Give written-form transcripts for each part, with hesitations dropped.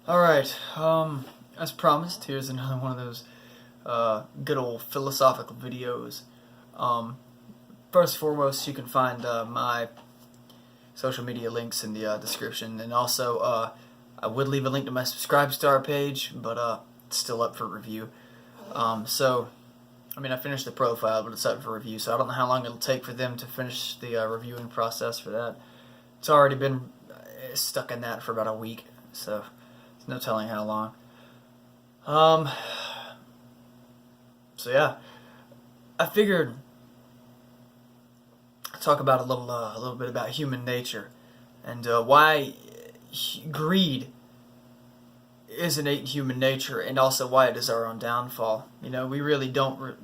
Alright, as promised, here's another one of those good old philosophical videos. First and foremost, you can find my social media links in the description, and also I would leave a link to my Subscribe Star page, but it's still up for review. I finished the profile, but it's up for review, so I don't know how long it'll take for them to finish the reviewing process for that. It's already been stuck in that for about a week, so there's no telling how long. So yeah, I figured I'd talk about a little bit about human nature and why greed is innate human nature, and also why it is our own downfall. You know, we really don't.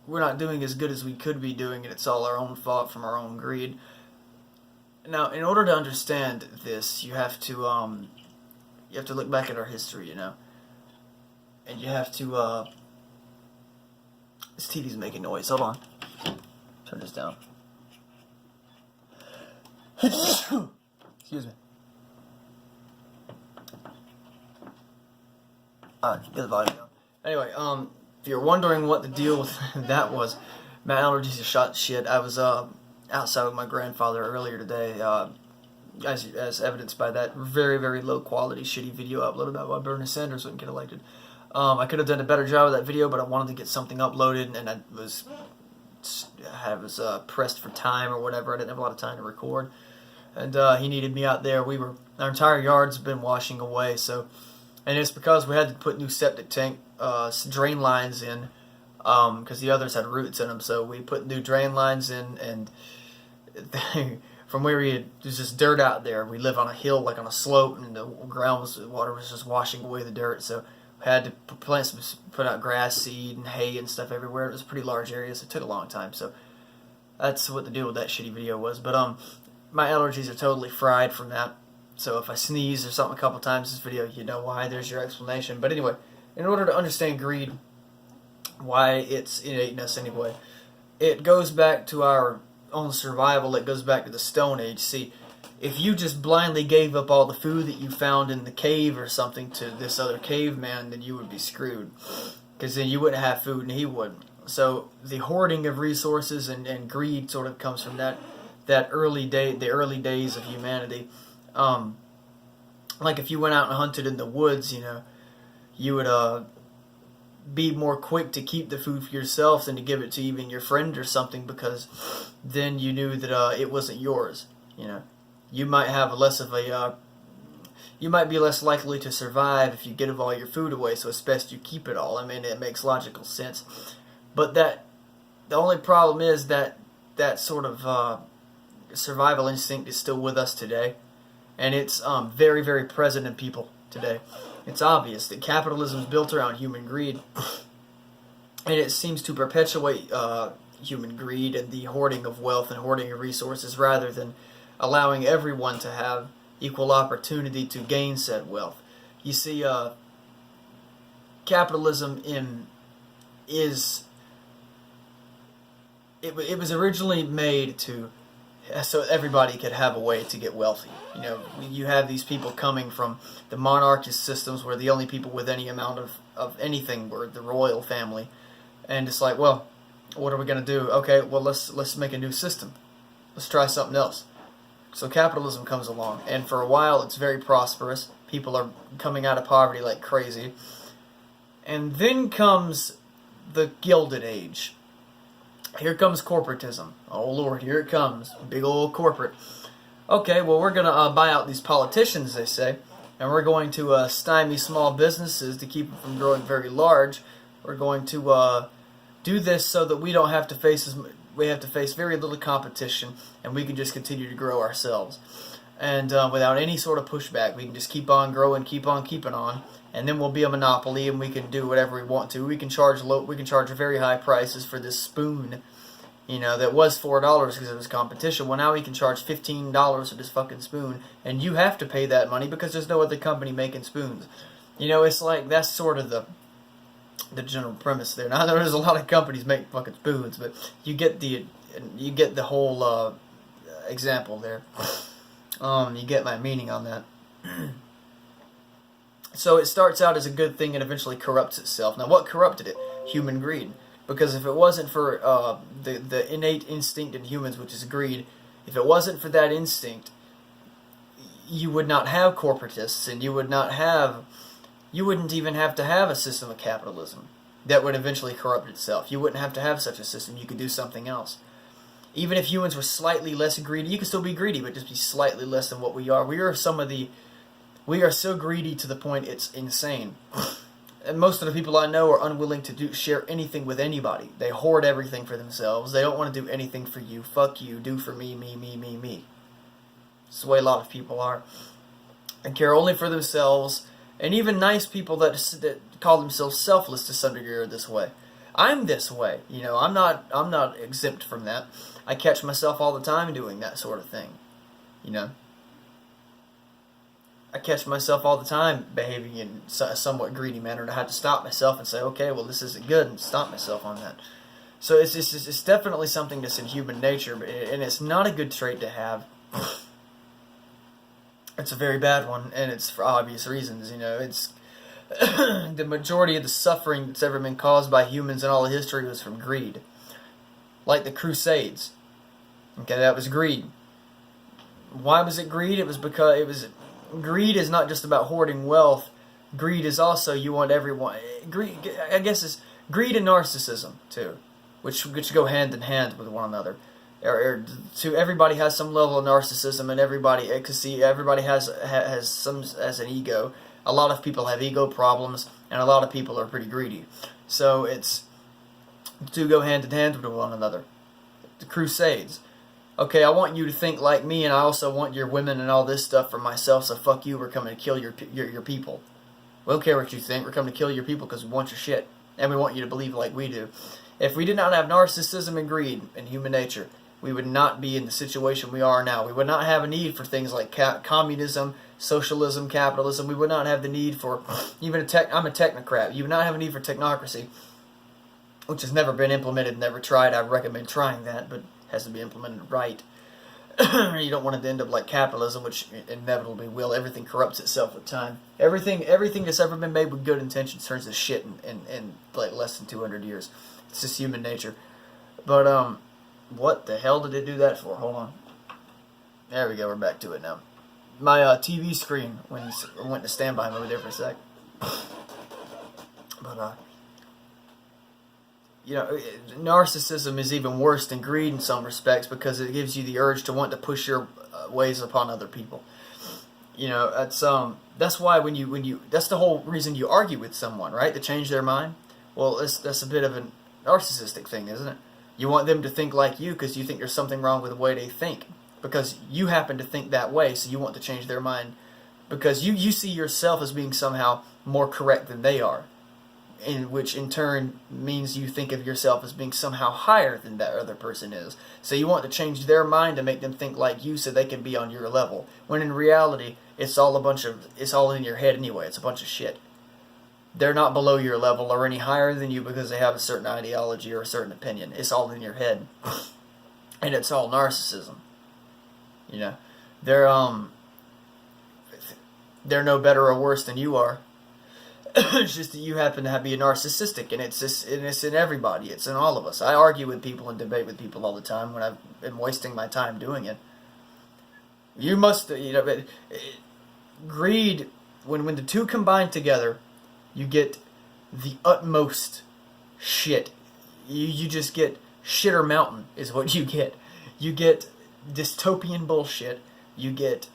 We're not doing as good as we could be doing, and it's all our own fault from our own greed. Now, in order to understand this, you have to look back at our history, you know, and you have to. This TV's making noise. Hold on. Turn this down. Excuse me. Alright, get the volume down. Anyway, if you're wondering what the deal with that was, my allergies are shot to shit. I was outside with my grandfather earlier today, as evidenced by that very, very low quality, shitty video uploaded about why Bernie Sanders wouldn't get elected. I could have done a better job of that video, but I wanted to get something uploaded, and I was pressed for time or whatever. I didn't have a lot of time to record, and he needed me out there. Our entire yard's been washing away, and it's because we had to put new septic tank drain lines in, because the others had roots in them. So we put new drain lines in, and from where there's just dirt out there. We live on a hill, like on a slope, and the water was just washing away the dirt. So we had to put out grass seed and hay and stuff everywhere. It was a pretty large area, so it took a long time. So that's what the deal with that shitty video was. But my allergies are totally fried from that. So if I sneeze or something a couple times in this video, you know why. There's your explanation. But anyway, in order to understand greed, why it's innate in us anyway, it goes back to our own survival. It goes back to the Stone Age. See, if you just blindly gave up all the food that you found in the cave or something to this other caveman, then you would be screwed, because then you wouldn't have food and he wouldn't. So the hoarding of resources and greed sort of comes from the early days of humanity. Like if you went out and hunted in the woods, you know, you would be more quick to keep the food for yourself than to give it to even your friend or something, because then you knew that it wasn't yours. You know, you might have you might be less likely to survive if you give all your food away. So it's best you keep it all. I mean, it makes logical sense. But the only problem is that sort of survival instinct is still with us today. And it's very, very present in people today. It's obvious that capitalism is built around human greed. And it seems to perpetuate human greed and the hoarding of wealth and hoarding of resources, rather than allowing everyone to have equal opportunity to gain said wealth. You see, capitalism it was originally made so everybody could have a way to get wealthy. You know, you have these people coming from the monarchist systems where the only people with any amount of anything were the royal family. And it's like, well, what are we going to do? Okay, well, let's make a new system. Let's try something else. So capitalism comes along, and for a while it's very prosperous. People are coming out of poverty like crazy. And then comes the Gilded Age. Here comes corporatism. Oh Lord, here it comes. Big old corporate. Okay, well, we're going to buy out these politicians, they say, and we're going to stymie small businesses to keep them from growing very large. We're going to do this so that we don't have to face very little competition, and we can just continue to grow ourselves. And without any sort of pushback, we can just keep on growing, keep on keeping on, and then we'll be a monopoly, and we can do whatever we want to. We can charge very high prices for this spoon, you know, that was $4 because it was competition. Well, now we can charge $15 for this fucking spoon, and you have to pay that money because there's no other company making spoons. You know, it's like, that's sort of the general premise there. Now, there's a lot of companies making fucking spoons, but you get the whole example there. You get my meaning on that. So it starts out as a good thing and eventually corrupts itself. Now, what corrupted it? Human greed. Because if it wasn't for the innate instinct in humans, which is greed, if it wasn't for that instinct, you would not have corporatists, and you wouldn't even have to have a system of capitalism that would eventually corrupt itself. You wouldn't have to have such a system. You could do something else. Even if humans were slightly less greedy, you could still be greedy, but just be slightly less than what we are. We are so greedy to the point it's insane. And most of the people I know are unwilling to share anything with anybody. They hoard everything for themselves. They don't want to do anything for you. Fuck you. Do for me, me, me, me, me. It's the way a lot of people are. And care only for themselves. And even nice people that call themselves selfless to some degree are this way. I'm this way. You know, I'm not exempt from that. I catch myself all the time doing that sort of thing. You know? I catch myself all the time behaving in a somewhat greedy manner, and I have to stop myself and say, okay, well, this isn't good, and stop myself on that. So it's definitely something that's in human nature, and it's not a good trait to have. It's a very bad one, and it's for obvious reasons. You know, it's the majority of the suffering that's ever been caused by humans in all of history was from greed. Like the Crusades. Okay, that was greed. Why was it greed? It was because greed is not just about hoarding wealth. Greed is also you want everyone. Greed, I guess, is greed and narcissism too, which go hand in hand with one another. To everybody has some level of narcissism, and everybody has an ego. A lot of people have ego problems, and a lot of people are pretty greedy. So it's to go hand in hand with one another. The Crusades. Okay, I want you to think like me, and I also want your women and all this stuff for myself, so fuck you, we're coming to kill your people. We don't care what you think, we're coming to kill your people because we want your shit, and we want you to believe like we do. If we did not have narcissism and greed in human nature, we would not be in the situation we are now. We would not have a need for things like communism, socialism, capitalism. We would not have the need for, I'm a technocrat. You would not have a need for technocracy, which has never been implemented, never tried. I recommend trying that, but has to be implemented right. You don't want it to end up like capitalism, which inevitably will. Everything corrupts itself with time. Everything that's ever been made with good intentions turns to shit in like less than 200 years. It's just human nature. But what the hell did it do that for? Hold on. There we go. We're back to it now. My TV screen went to standby over there for a sec. But you know, narcissism is even worse than greed in some respects because it gives you the urge to want to push your ways upon other people. You know, that's why that's the whole reason you argue with someone, right? To change their mind. Well, that's a bit of a narcissistic thing, isn't it? You want them to think like you because you think there's something wrong with the way they think. Because you happen to think that way, so you want to change their mind. Because you see yourself as being somehow more correct than they are. Which in turn means you think of yourself as being somehow higher than that other person is. So you want to change their mind to make them think like you so they can be on your level. When in reality, it's all in your head anyway. It's a bunch of shit. They're not below your level or any higher than you because they have a certain ideology or a certain opinion. It's all in your head. And it's all narcissism. You know, they're no better or worse than you are. It's just that you happen to be a narcissistic, and it's in everybody. It's in all of us. I argue with people and debate with people all the time when I've been wasting my time doing it. You must, greed. When the two combine together, you get the utmost shit. You just get shitter mountain is what you get. You get dystopian bullshit. You get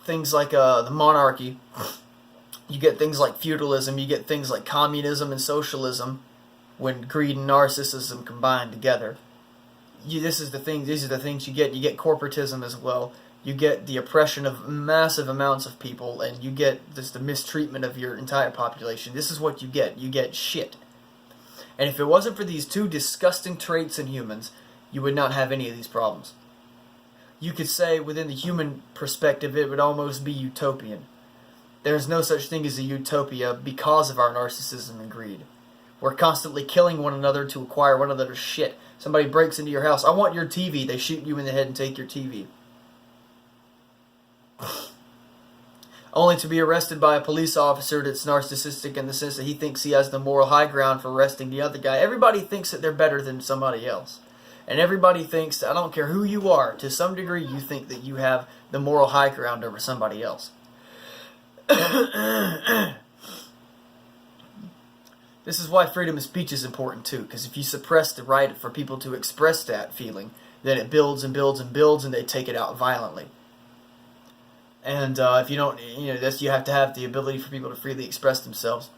things like the monarchy. You get things like feudalism. You get things like communism and socialism. When greed and narcissism combine together, these are the things you get. You get corporatism as well. You get the oppression of massive amounts of people, and you get just the mistreatment of your entire population. This is what you get. You get shit. And if it wasn't for these two disgusting traits in humans, you would not have any of these problems. You could say within the human perspective it would almost be utopian. There's no such thing as a utopia because of our narcissism and greed. We're constantly killing one another to acquire one another's shit. Somebody breaks into your house. I want your TV. They shoot you in the head and take your TV. only to be arrested by a police officer that's narcissistic in the sense that he thinks he has the moral high ground for arresting the other guy. Everybody thinks that they're better than somebody else. And everybody thinks, I don't care who you are, to some degree you think that you have the moral high ground over somebody else. This is why freedom of speech is important too, because if you suppress the right for people to express that feeling, then it builds and builds and builds, and they take it out violently. And if you don't, you have to have the ability for people to freely express themselves,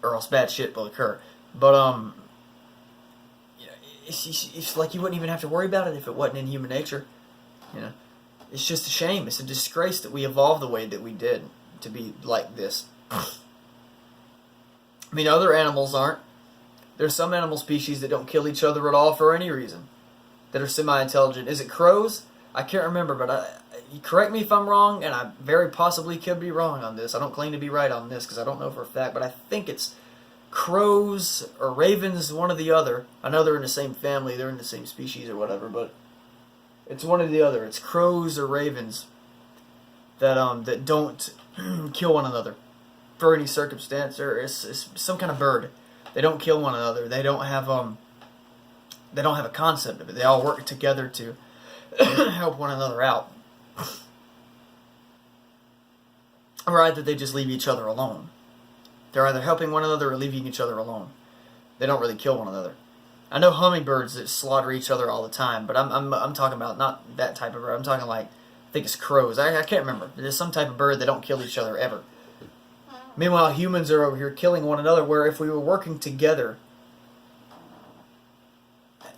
or else bad shit will occur. But it's like you wouldn't even have to worry about it if it wasn't in human nature. It's just a shame. It's a disgrace that we evolved the way that we did to be like this. I mean, other animals aren't. There's some animal species that don't kill each other at all for any reason, that are semi-intelligent. Is it crows? I can't remember, but correct me if I'm wrong, and I very possibly could be wrong on this. I don't claim to be right on this because I don't know for a fact, but I think it's crows or ravens, one or the other. I know they're in the same family, they're in the same species or whatever, but it's one or the other. It's crows or ravens that don't kill one another for any circumstance, or it's some kind of bird. They don't kill one another. They don't have a concept of it. They all work together to help one another out. Or either they just leave each other alone. They're either helping one another or leaving each other alone. They don't really kill one another. I know hummingbirds that slaughter each other all the time, but I'm talking about not that type of bird. I'm talking like, I think it's crows. I can't remember. There's some type of bird that don't kill each other ever. Meanwhile, humans are over here killing one another, where if we were working together,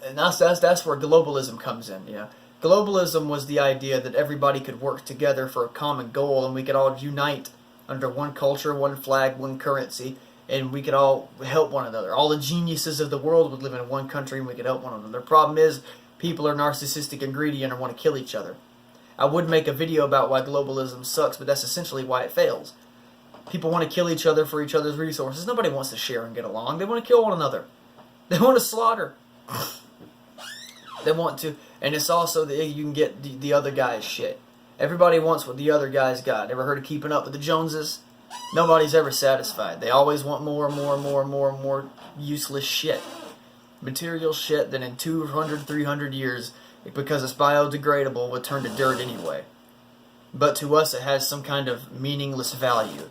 and that's where globalism comes in. Globalism was the idea that everybody could work together for a common goal, and we could all unite under one culture, one flag, one currency, and we could all help one another. All the geniuses of the world would live in one country, and we could help one another. The problem is, people are narcissistic and greedy and want to kill each other. I would make a video about why globalism sucks, but that's essentially why it fails. People want to kill each other for each other's resources. Nobody wants to share and get along. They want to kill one another. They want to slaughter. They want to, and it's also that you can get the other guy's shit. Everybody wants what the other guy's got. Ever heard of Keeping Up with the Joneses? Nobody's ever satisfied. They always want more and more and more and more and more useless shit. Material shit that in 200, 300 years, because it's biodegradable, would turn to dirt anyway. But to us, it has some kind of meaningless value.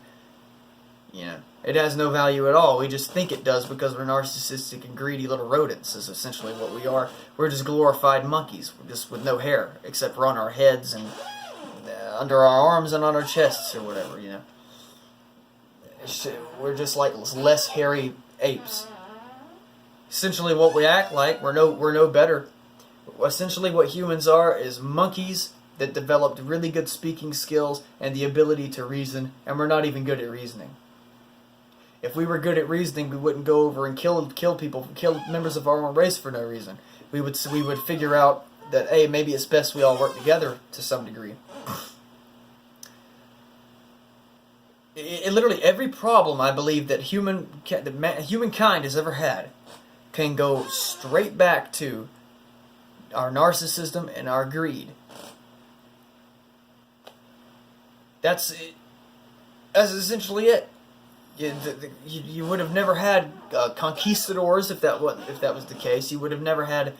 It has no value at all. We just think it does because we're narcissistic and greedy little rodents, is essentially what we are. We're just glorified monkeys, just with no hair, except for on our heads and under our arms and on our chests or whatever, We're just like less hairy apes. Essentially what we act like, we're no better. Essentially what humans are is monkeys that developed really good speaking skills and the ability to reason, and we're not even good at reasoning. If we were good at reasoning, we wouldn't go over and kill people, kill members of our own race for no reason. We would figure out that, hey, maybe it's best we all work together to some degree. Literally every problem I believe that humankind has ever had can go straight back to our narcissism and our greed. That's essentially it. You would have never had conquistadors if that was the case. You would have never had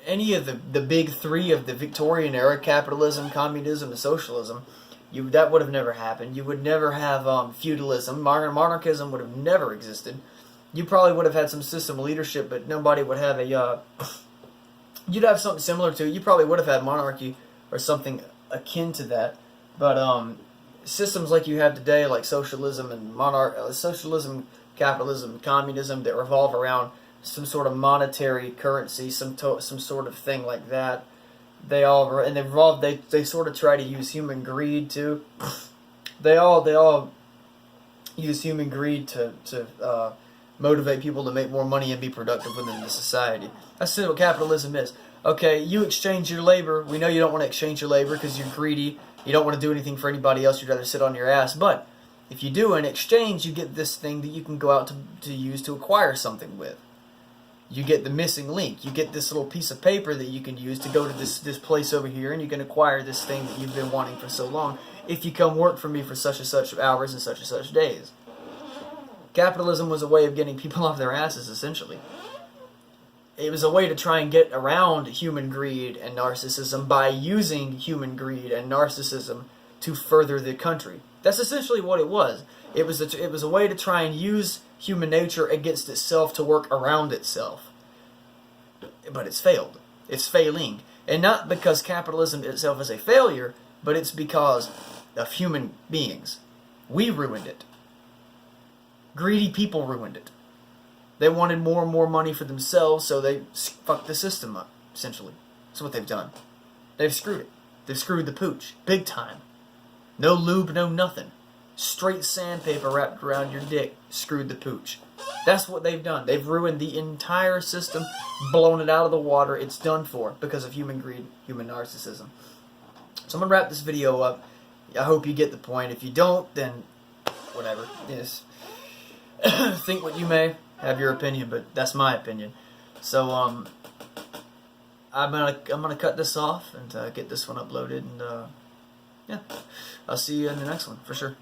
any of the big three of the Victorian era: capitalism, communism, and socialism. That would have never happened. You would never have feudalism. Monarchism would have never existed. You probably would have had some system of leadership, but nobody would have a. You'd have something similar to it. You probably would have had monarchy or something akin to that, but systems like you have today, like socialism and socialism, capitalism, communism, that revolve around some sort of monetary currency, some sort of thing like that. They sort of try to use human greed too. They all use human greed to motivate people to make more money and be productive within the society. That's what capitalism is. Okay, you exchange your labor. We know you don't want to exchange your labor because you're greedy. You don't want to do anything for anybody else. You'd rather sit on your ass. But if you do, in exchange, you get this thing that you can go out to use to acquire something with. You get the missing link. You get this little piece of paper that you can use to go to this place over here, and you can acquire this thing that you've been wanting for so long. if you come work for me for such and such hours and such days. Capitalism was a way of getting people off their asses, essentially. It was a way to try and get around human greed and narcissism by using human greed and narcissism to further the country. That's essentially what it was. It was a way to try and use human nature against itself to work around itself. But it's failed. It's failing. And not because capitalism itself is a failure, but it's because of human beings. We ruined it. Greedy people ruined it. They wanted more and more money for themselves, so they fucked the system up, essentially. That's what they've done. They've screwed it. They've screwed the pooch. Big time. No lube, no nothing. Straight sandpaper wrapped around your dick. Screwed the pooch. That's what they've done. They've ruined the entire system, blown it out of the water. It's done for because of human greed, human narcissism. So I'm going to wrap this video up. I hope you get the point. If you don't, then whatever. Yes. Think what you may. Have your opinion, but that's my opinion. So I'm gonna cut this off and get this one uploaded, and yeah, I'll see you in the next one for sure.